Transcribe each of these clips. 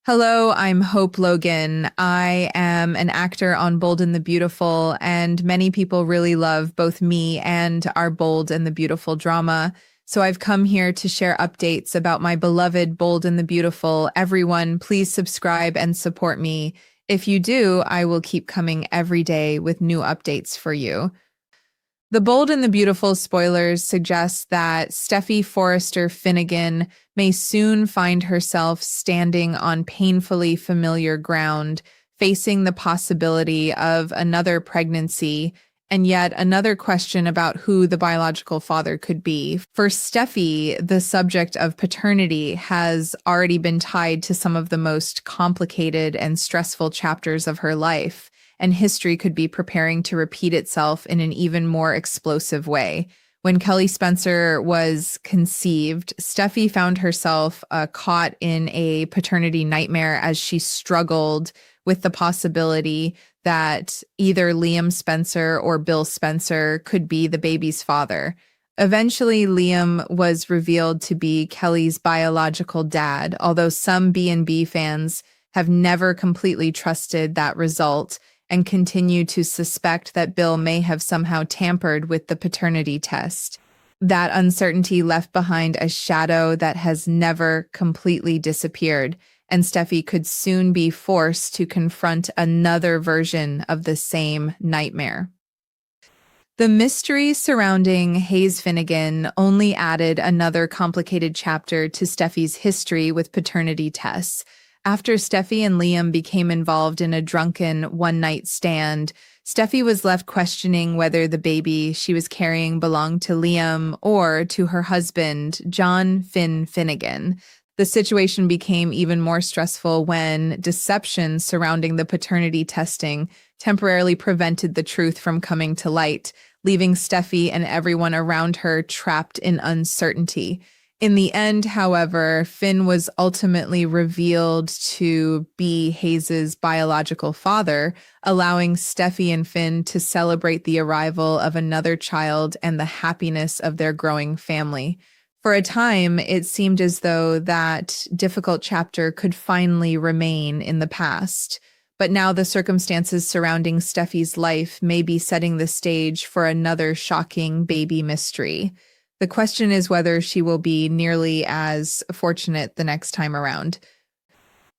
Hello, I'm Hope Logan. I am an actor on Bold and the Beautiful, and many people really love both me and our Bold and the Beautiful drama. So I've come here to share updates about my beloved Bold and the Beautiful. Everyone, please subscribe and support me. If you do, I will keep coming every day with new updates for you. The Bold and the Beautiful spoilers suggest that Steffy Forrester Finnegan may soon find herself standing on painfully familiar ground, facing the possibility of another pregnancy and yet another question about who the biological father could be. For Steffy, the subject of paternity has already been tied to some of the most complicated and stressful chapters of her life, and history could be preparing to repeat itself in an even more explosive way. When Kelly Spencer was conceived, Steffy found herself caught in a paternity nightmare as she struggled with the possibility that either Liam Spencer or Bill Spencer could be the baby's father. Eventually, Liam was revealed to be Kelly's biological dad, although some B&B fans have never completely trusted that result and continue to suspect that Bill may have somehow tampered with the paternity test. That uncertainty left behind a shadow that has never completely disappeared, and Steffy could soon be forced to confront another version of the same nightmare. The mystery surrounding Hayes Finnegan only added another complicated chapter to Steffy's history with paternity tests. After Steffy and Liam became involved in a drunken one-night stand, Steffy was left questioning whether the baby she was carrying belonged to Liam or to her husband, John Finn Finnegan. The situation became even more stressful when deception surrounding the paternity testing temporarily prevented the truth from coming to light, leaving Steffy and everyone around her trapped in uncertainty. In the end, however, Finn was ultimately revealed to be Hayes's biological father, allowing Steffy and Finn to celebrate the arrival of another child and the happiness of their growing family. For a time, it seemed as though that difficult chapter could finally remain in the past. But now the circumstances surrounding Steffy's life may be setting the stage for another shocking baby mystery. The question is whether she will be nearly as fortunate the next time around.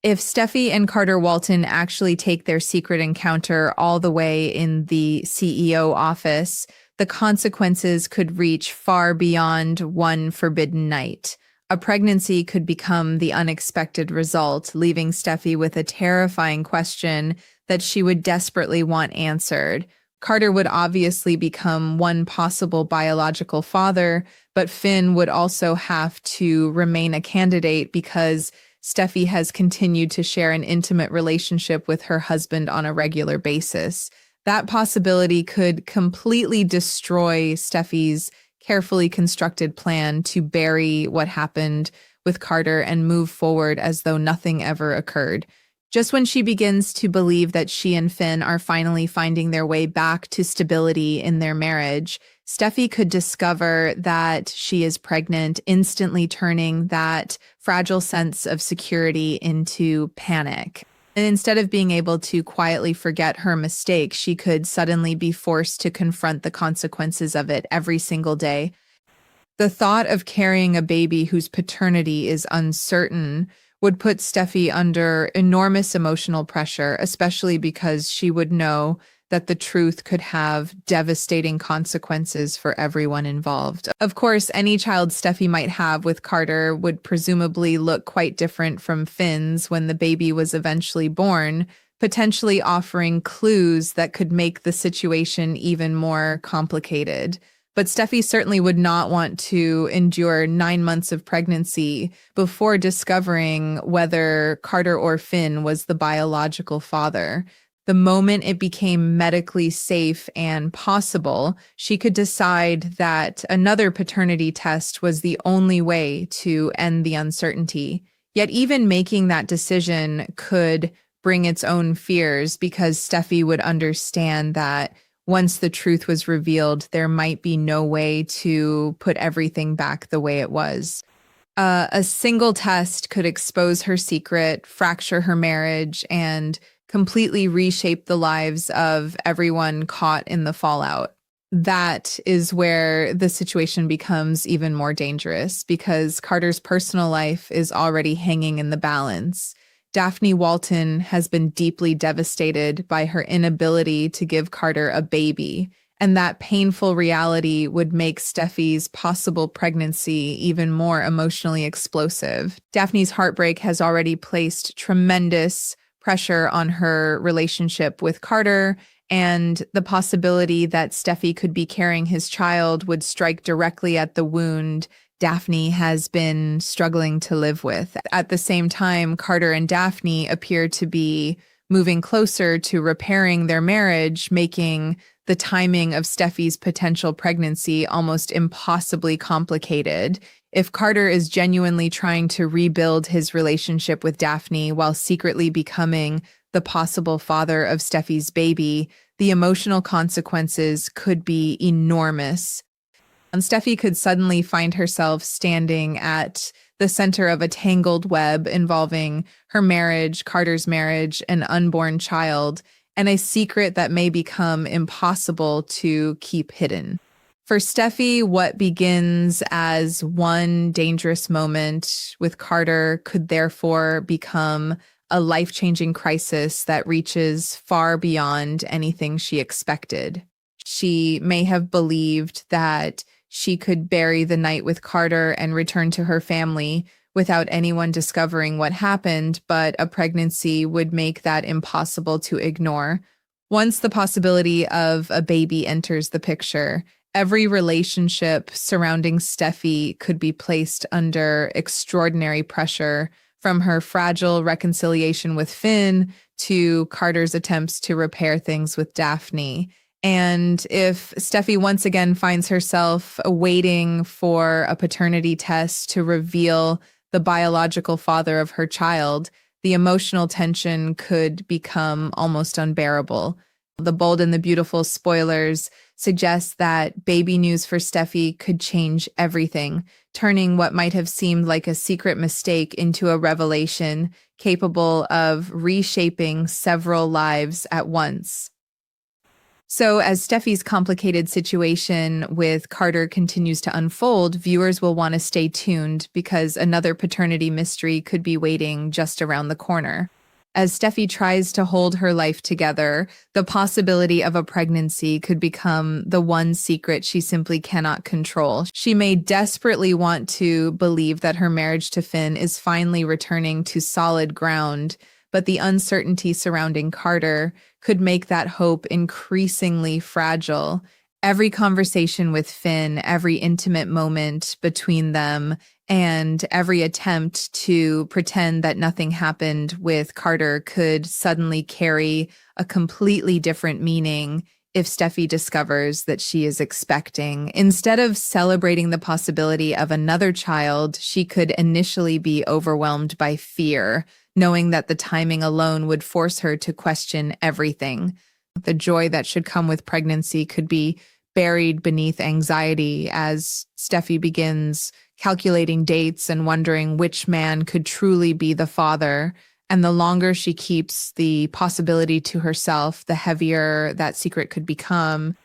If Steffy and Carter Walton actually take their secret encounter all the way in the CEO office, the consequences could reach far beyond one forbidden night. A pregnancy could become the unexpected result, leaving Steffy with a terrifying question that she would desperately want answered. Carter would obviously become one possible biological father, but Finn would also have to remain a candidate because Steffy has continued to share an intimate relationship with her husband on a regular basis. That possibility could completely destroy Steffy's carefully constructed plan to bury what happened with Carter and move forward as though nothing ever occurred. Just when she begins to believe that she and Finn are finally finding their way back to stability in their marriage, Steffy could discover that she is pregnant, instantly turning that fragile sense of security into panic. And instead of being able to quietly forget her mistake, she could suddenly be forced to confront the consequences of it every single day. The thought of carrying a baby whose paternity is uncertain would put Steffy under enormous emotional pressure, especially because she would know that the truth could have devastating consequences for everyone involved. Of course, any child Steffy might have with Carter would presumably look quite different from Finn's when the baby was eventually born, potentially offering clues that could make the situation even more complicated. But Steffy certainly would not want to endure 9 months of pregnancy before discovering whether Carter or Finn was the biological father. The moment it became medically safe and possible, she could decide that another paternity test was the only way to end the uncertainty. Yet even making that decision could bring its own fears because Steffy would understand that once the truth was revealed, there might be no way to put everything back the way it was. A single test could expose her secret, fracture her marriage, and completely reshape the lives of everyone caught in the fallout. That is where the situation becomes even more dangerous because Carter's personal life is already hanging in the balance. Daphne Walton has been deeply devastated by her inability to give Carter a baby, and that painful reality would make Steffy's possible pregnancy even more emotionally explosive. Daphne's heartbreak has already placed tremendous pressure on her relationship with Carter, and the possibility that Steffy could be carrying his child would strike directly at the wound Daphne has been struggling to live with. At the same time, Carter and Daphne appear to be moving closer to repairing their marriage, making the timing of Steffy's potential pregnancy almost impossibly complicated. If Carter is genuinely trying to rebuild his relationship with Daphne while secretly becoming the possible father of Steffy's baby, the emotional consequences could be enormous. And Steffy could suddenly find herself standing at the center of a tangled web involving her marriage, Carter's marriage, an unborn child, and a secret that may become impossible to keep hidden. For Steffy, what begins as one dangerous moment with Carter could therefore become a life-changing crisis that reaches far beyond anything she expected. She may have believed that she could bury the night with Carter and return to her family without anyone discovering what happened, but a pregnancy would make that impossible to ignore. Once the possibility of a baby enters the picture, every relationship surrounding Steffy could be placed under extraordinary pressure, from her fragile reconciliation with Finn to Carter's attempts to repair things with Daphne. And if Steffy once again finds herself waiting for a paternity test to reveal the biological father of her child, the emotional tension could become almost unbearable. The Bold and the Beautiful spoilers suggest that baby news for Steffy could change everything, turning what might have seemed like a secret mistake into a revelation capable of reshaping several lives at once. So as Steffy's complicated situation with Carter continues to unfold, viewers will want to stay tuned because another paternity mystery could be waiting just around the corner. As Steffy tries to hold her life together, the possibility of a pregnancy could become the one secret she simply cannot control. She may desperately want to believe that her marriage to Finn is finally returning to solid ground, but the uncertainty surrounding Carter could make that hope increasingly fragile. Every conversation with Finn, every intimate moment between them, and every attempt to pretend that nothing happened with Carter could suddenly carry a completely different meaning if Steffy discovers that she is expecting. Instead of celebrating the possibility of another child, she could initially be overwhelmed by fear, knowing that the timing alone would force her to question everything. The joy that should come with pregnancy could be buried beneath anxiety as Steffy begins calculating dates and wondering which man could truly be the father. And the longer she keeps the possibility to herself, the heavier that secret could become.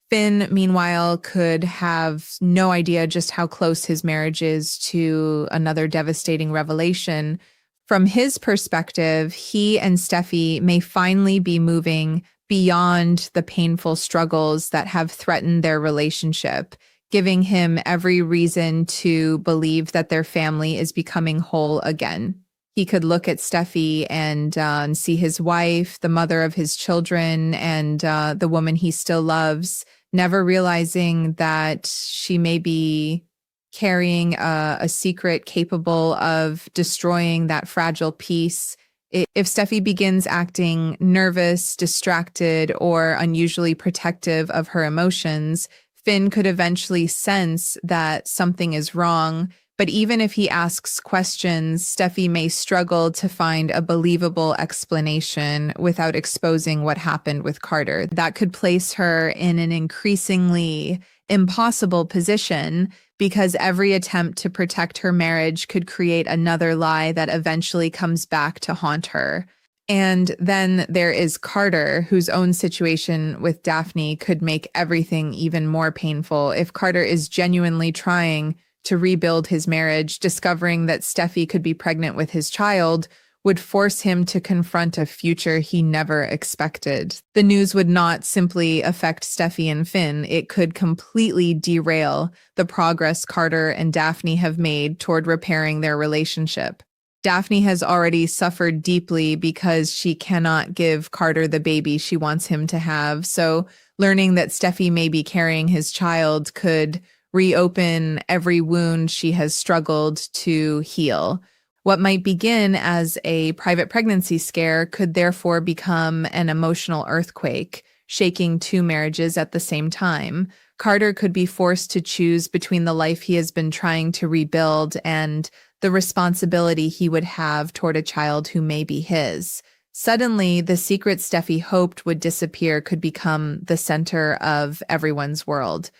Finn, meanwhile, could have no idea just how close his marriage is to another devastating revelation. From his perspective, he and Steffy may finally be moving beyond the painful struggles that have threatened their relationship, giving him every reason to believe that their family is becoming whole again. He could look at Steffy and see his wife, the mother of his children, and the woman he still loves, never realizing that she may be carrying a secret capable of destroying that fragile peace. If Steffy begins acting nervous, distracted, or unusually protective of her emotions, Finn could eventually sense that something is wrong. But even if he asks questions, Steffy may struggle to find a believable explanation without exposing what happened with Carter. That could place her in an increasingly impossible position because every attempt to protect her marriage could create another lie that eventually comes back to haunt her. And then there is Carter, whose own situation with Daphne could make everything even more painful. If Carter is genuinely trying to rebuild his marriage, discovering that Steffy could be pregnant with his child would force him to confront a future he never expected. The news would not simply affect Steffy and Finn, it could completely derail the progress Carter and Daphne have made toward repairing their relationship. Daphne has already suffered deeply because she cannot give Carter the baby she wants him to have, so learning that Steffy may be carrying his child could reopen every wound she has struggled to heal. What might begin as a private pregnancy scare could therefore become an emotional earthquake, shaking two marriages at the same time. Carter could be forced to choose between the life he has been trying to rebuild and the responsibility he would have toward a child who may be his. Suddenly, the secret Steffy hoped would disappear could become the center of everyone's world.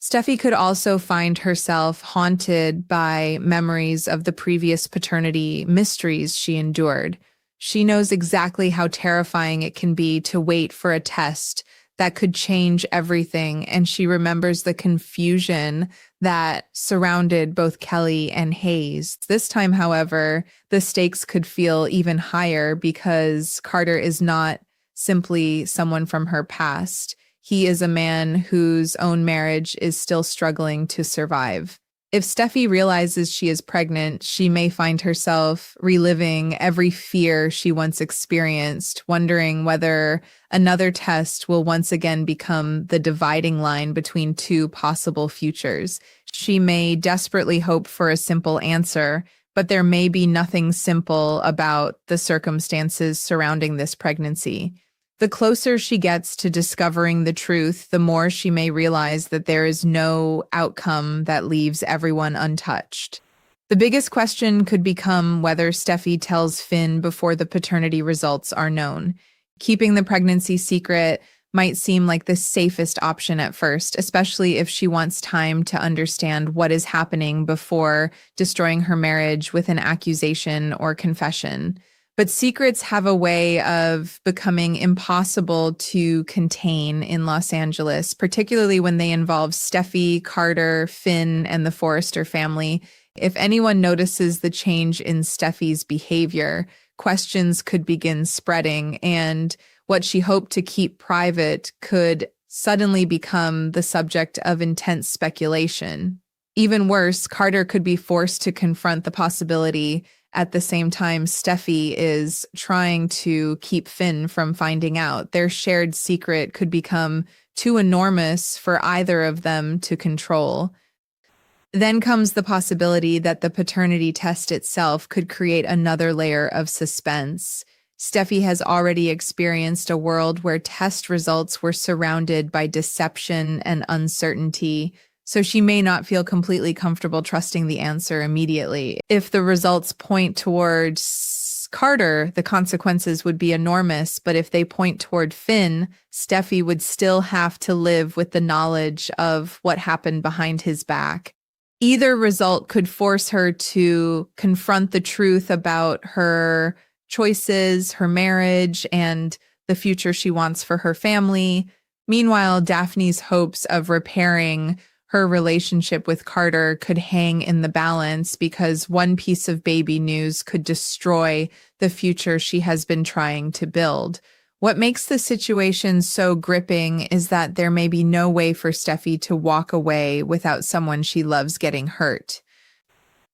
Steffy could also find herself haunted by memories of the previous paternity mysteries she endured. She knows exactly how terrifying it can be to wait for a test that could change everything, and she remembers the confusion that surrounded both Kelly and Hayes. This time, however, the stakes could feel even higher because Carter is not simply someone from her past. He is a man whose own marriage is still struggling to survive. If Steffy realizes she is pregnant, she may find herself reliving every fear she once experienced, wondering whether another test will once again become the dividing line between two possible futures. She may desperately hope for a simple answer, but there may be nothing simple about the circumstances surrounding this pregnancy. The closer she gets to discovering the truth, the more she may realize that there is no outcome that leaves everyone untouched. The biggest question could become whether Steffy tells Finn before the paternity results are known. Keeping the pregnancy secret might seem like the safest option at first, especially if she wants time to understand what is happening before destroying her marriage with an accusation or confession. But secrets have a way of becoming impossible to contain in Los Angeles, particularly when they involve Steffy, Carter, Finn, and the Forrester family. If anyone notices the change in Steffy's behavior, questions could begin spreading, and what she hoped to keep private could suddenly become the subject of intense speculation. Even worse, Carter could be forced to confront the possibility. At the same time, Steffy is trying to keep Finn from finding out. Their shared secret could become too enormous for either of them to control. Then comes the possibility that the paternity test itself could create another layer of suspense. Steffy has already experienced a world where test results were surrounded by deception and uncertainty, so she may not feel completely comfortable trusting the answer immediately. If the results point towards Carter, the consequences would be enormous, but if they point toward Finn, Steffy would still have to live with the knowledge of what happened behind his back. Either result could force her to confront the truth about her choices, her marriage, and the future she wants for her family. Meanwhile, Daphne's hopes of repairing her relationship with Carter could hang in the balance because one piece of baby news could destroy the future she has been trying to build. What makes the situation so gripping is that there may be no way for Steffy to walk away without someone she loves getting hurt.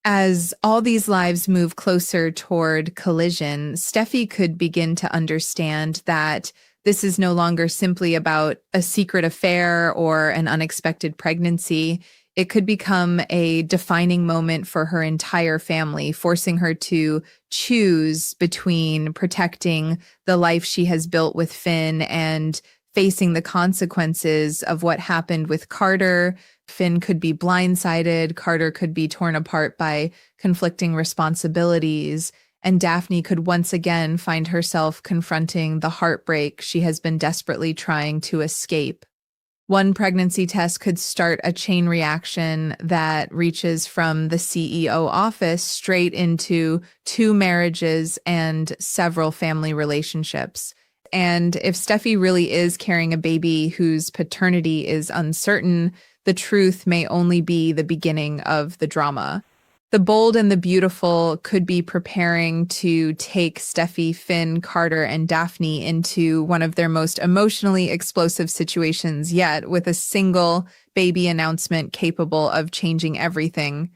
As all these lives move closer toward collision, Steffy could begin to understand that this is no longer simply about a secret affair or an unexpected pregnancy. It could become a defining moment for her entire family, forcing her to choose between protecting the life she has built with Finn and facing the consequences of what happened with Carter. Finn could be blindsided, Carter could be torn apart by conflicting responsibilities, and Daphne could once again find herself confronting the heartbreak she has been desperately trying to escape. One pregnancy test could start a chain reaction that reaches from the CEO office straight into two marriages and several family relationships. And if Steffi really is carrying a baby whose paternity is uncertain, the truth may only be the beginning of the drama. The bold and the beautiful could be preparing to take Steffi, Finn, Carter, and Daphne into one of their most emotionally explosive situations yet, with a single baby announcement capable of changing everything.